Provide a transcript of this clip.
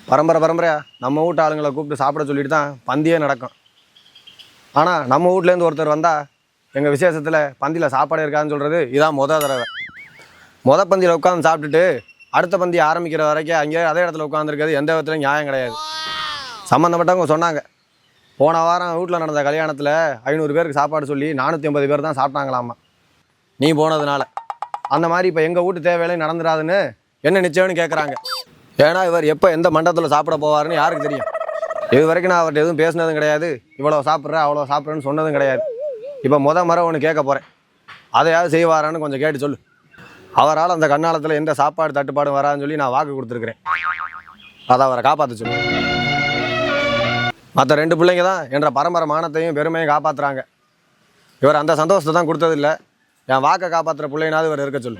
பரம்பரையாக நம்ம வீட்டு ஆளுங்களை கூப்பிட்டு சாப்பிட சொல்லிட்டு தான் பந்தியே நடக்கும். ஆனால் நம்ம வீட்லேருந்து ஒருத்தர் வந்தால் எங்கள் விசேஷத்தில் பந்தியில் சாப்பாடு இருக்காதுன்னு சொல்கிறது இதான் தடவை. பந்தியில் உட்காந்து சாப்பிட்டுட்டு அடுத்த பந்தி ஆரம்பிக்கிற வரைக்கும் அங்கேயே அதே இடத்துல உட்காந்துருக்கிறது எந்த விதத்துலையும் நியாயம் கிடையாது. சம்மந்தப்பட்டவங்க சொன்னாங்க, போன வாரம் வீட்டில் நடந்த கல்யாணத்தில் 500 பேருக்கு சாப்பாடு சொல்லி 450 பேர் தான் சாப்பிட்டாங்களாமா. நீ போனதுனால அந்த மாதிரி இப்போ எங்கள் வீட்டு தேவையிலையும் நடந்துடாதுன்னு என்ன நிச்சயம்னு கேட்குறாங்க. ஏன்னா இவர் எப்போ எந்த மண்டபத்தில் சாப்பிட போவாருன்னு யாருக்கு தெரியும்? இது வரைக்கும் நான் அவர்கிட்ட எதுவும் பேசினதும் கிடையாது, இவ்வளோ சாப்பிட்றேன் அவ்வளோ சாப்பிட்றேன்னு சொன்னதும் கிடையாது. இப்போ முறை ஒன்று கேட்க போகிறேன், அதையாவது செய்வாரான்னு கொஞ்சம் கேட்டு சொல்லு. அவரால் அந்த கண்ணாலத்தில் எந்த சாப்பாடு தட்டுப்பாடும் வரான்னு சொல்லி நான் வாக்கு கொடுத்துருக்குறேன். அதை அவரை காப்பாற்ற சொல்லு. மற்ற 2 பிள்ளைங்க தான் என்ற பரம்பரை மானத்தையும் பெருமையும் காப்பாற்றுறாங்க. இவர் அந்த சந்தோஷத்தை தான் கொடுத்ததில்லை. என் வாக்கை காப்பாற்றுற பிள்ளைனாவது இவர் இருக்க சொல்லு.